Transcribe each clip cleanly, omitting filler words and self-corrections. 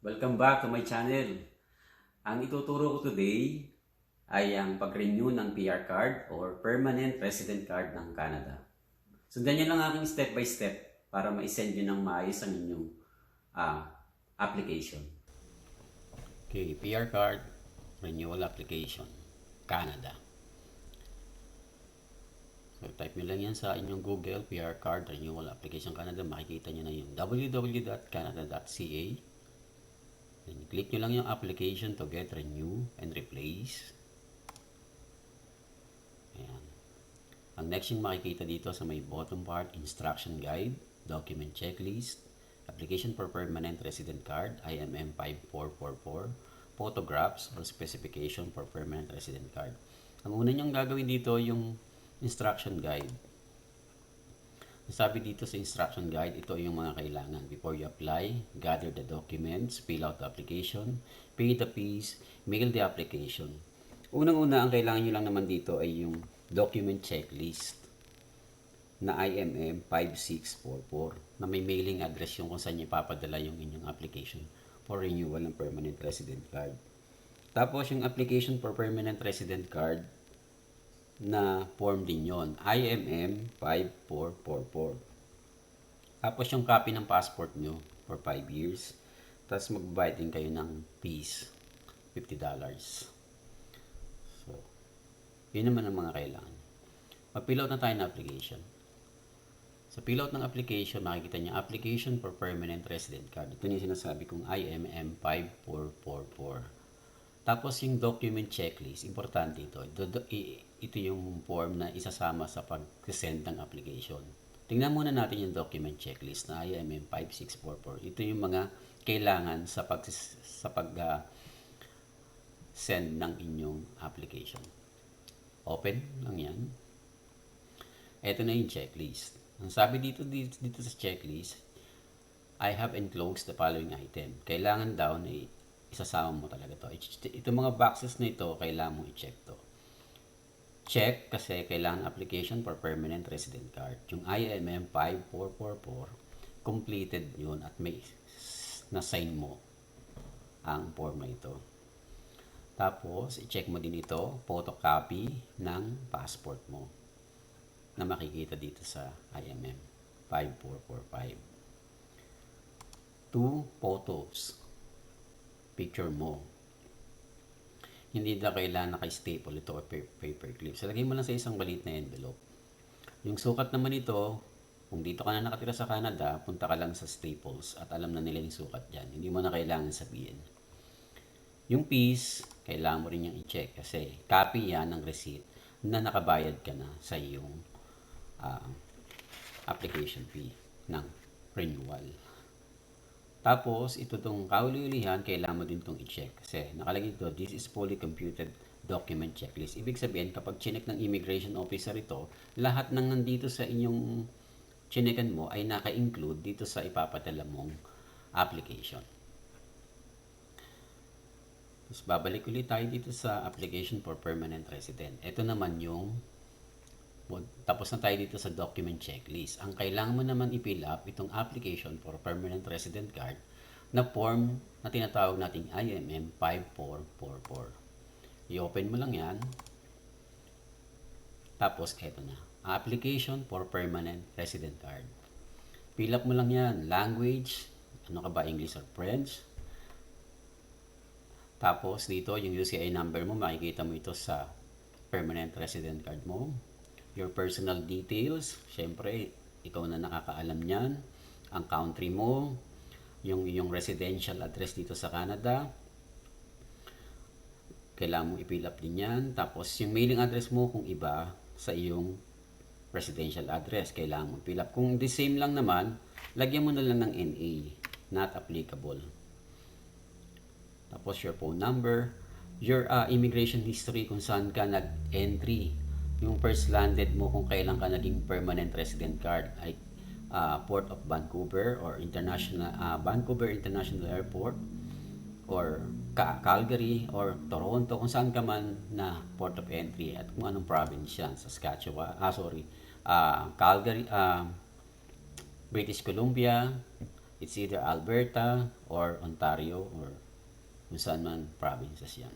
Welcome back to my channel. Ang ituturo ko today ay ang pag-renew ng PR card or Permanent Resident Card ng Canada. Sundan nyo lang aking step by step para ma-send nyo ng maayos ang inyong application. Okay, PR Card Renewal Application, Canada. So, type nyo lang yan sa inyong Google, PR Card Renewal Application Canada. Makikita nyo na yung www.canada.ca. Then, click nyo lang yung application to get renew and replace. Ayan. Ang next yung makikita dito sa may bottom part, instruction guide, document checklist, application for permanent resident card, IMM 5444, photographs or specification for permanent resident card. Ang una nyong gagawin dito yung instruction guide. Sabi dito sa instruction guide, ito yung mga kailangan. Before you apply, gather the documents, fill out the application, pay the fees, mail the application. Unang-una, ang kailangan nyo lang naman dito ay yung document checklist na IMM 5644 na may mailing address yung kung saan nyo ipapadala yung inyong application for renewal ng permanent resident card. Tapos yung application for permanent resident card na form din yon, IMM 5444. Tapos yung copy ng passport nyo for 5 years. Tapos magbabayad din kayo ng fees, $50. So, yun naman ang mga kailangan. Mag-fill out na tayo ng application. Sa fill out ng application, makikita niyo application for permanent resident card. Ito yung sinasabi kong IMM 5444. Tapos yung document checklist, importante ito. Ito yung form na isasama sa pag-send ng application. Tingnan muna natin yung document checklist na IMM 5644. Ito yung mga kailangan sa pag-send ng inyong application. Open lang yan. Ito na yung checklist. Ang sabi dito sa checklist, I have enclosed the following item. Kailangan daw na isasama mo talaga to. Itong mga boxes na ito, kailangan mo i-check to. Check kasi kailangan application for permanent resident card. Yung IMM 5444, completed yun at may na-sign mo ang form na ito. Tapos, i-check mo din ito, photocopy ng passport mo na makikita dito sa IMM 5445. 2 photos. Picture mo. Hindi na kailangan naka-staple ito o paper clip. So, lagay mo lang sa isang maliit na envelope. Yung sukat naman ito, kung dito ka na nakatira sa Canada, punta ka lang sa Staples at alam na nila yung sukat dyan. Hindi mo na kailangan sabihin. Yung fees, kailangan mo rin yung i-check kasi copy yan ng receipt na nakabayad ka na sa iyong application fee ng renewal. Tapos, ito itong kauli-ulihan, kailangan mo din itong i-check. Kasi nakalagay dito, this is fully computed document checklist. Ibig sabihin, kapag chinek ng immigration officer ito, lahat ng nandito sa inyong chinekan mo ay naka-include dito sa ipapadala mong application. Tapos, babalik ulit tayo dito sa application for permanent resident. Ito naman yung tapos na tayo dito sa document checklist. Ang kailangan mo naman i-fill up itong application for permanent resident card na form na tinatawag nating IMM 5444. I-open mo lang yan. Tapos eto na. Application for permanent resident card. Fill up mo lang yan. Language. Ano ka ba? English or French? Tapos dito yung UCI number mo. Makikita mo ito sa permanent resident card mo. Your personal details, syempre, ikaw na nakakaalam niyan. Ang country mo, yung iyong residential address dito sa Canada, kailangan mo i-fill up din yan. Tapos, yung mailing address mo, kung iba sa iyong residential address, kailangan mo i-fill up. Kung the same lang naman, lagyan mo na lang ng NA, not applicable. Tapos, your phone number, your immigration history, kung saan ka nag-entry, yung first landed mo kung kailan ka naging permanent resident card ay Port of Vancouver or Vancouver International Airport or Calgary or Toronto, kung saan ka man na port of entry at kung anong province yan, Calgary, British Columbia, It's either Alberta or Ontario or kung saan man provinces yan.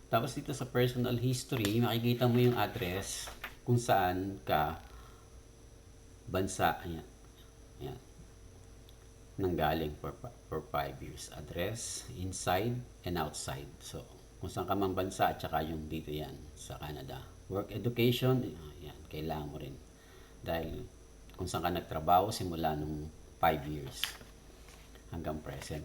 Tapos dito sa personal history, makikita mo yung address kung saan ka bansa. Ayan. Ayan. Nanggaling for 5 years. Address, inside and outside. So, kung saan ka mang bansa at saka yung dito yan sa Canada. Work education, ayan, kailangan mo rin. Dahil kung saan ka nagtrabaho simula nung 5 years hanggang present.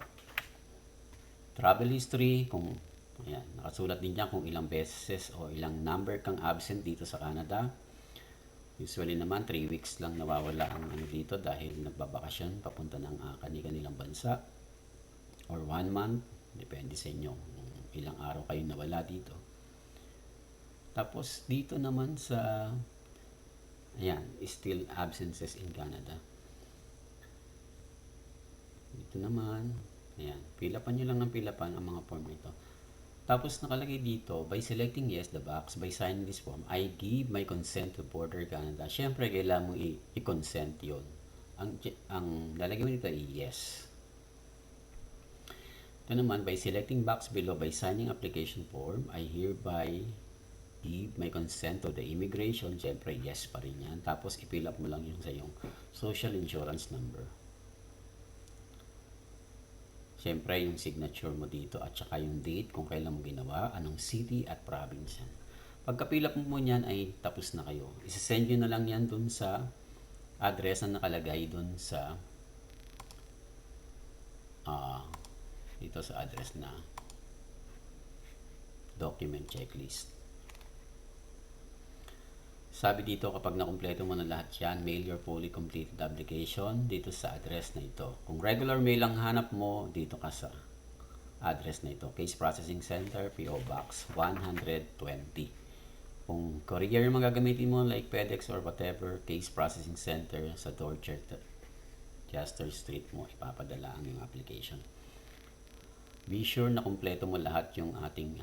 Travel history, kung ayan, nakasulat din dyan kung ilang beses o ilang number kang absent dito sa Canada. Usually naman 3 weeks lang nawawala ang dito dahil nagbabakasyon papunta ng kanilang bansa, or 1 month, depende sa inyo kung ilang araw kayo nawala dito. Tapos dito naman sa ayan, still absences in Canada. Dito naman, ayan, pilapan nyo lang ng pilapan ang mga form ito. Tapos nakalagay dito, by selecting yes the box, by signing this form, I give my consent to Border Canada. Siyempre, kailangan mo i-consent yun. Ang lalagay mo dito ay yes. Ito naman, by selecting box below, by signing application form, I hereby give my consent to the immigration. Siyempre, yes pa rin yan. Tapos, i-fill up mo lang yung sa yung social insurance number. Siyempre, yung signature mo dito at saka yung date kung kailan mo ginawa, anong city at province yan. Pagka-fill up mo yan ay tapos na kayo. Isasend nyo na lang yan dun sa address na nakalagay dun sa dito sa address na document checklist. Sabi dito, kapag nakumpleto mo na lahat yan, mail your fully completed application dito sa address na ito. Kung regular mail ang hanap mo, dito ka sa address na ito. Case Processing Center, PO Box 120. Kung courier yung magagamitin mo, like FedEx or whatever, Case Processing Center sa Dorchester Street mo, ipapadala ang yung application. Be sure na kumpleto mo lahat yung ating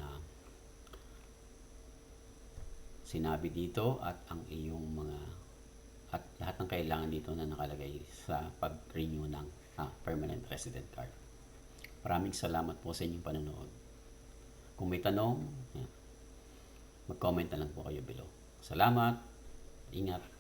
sinabi dito at ang iyong mga at lahat ng kailangan dito na nakalagay sa pag-renew ng permanent resident card. Maraming salamat po sa inyong panonood. Kung may tanong, mag-comment na lang po kayo below. Salamat. Ingat.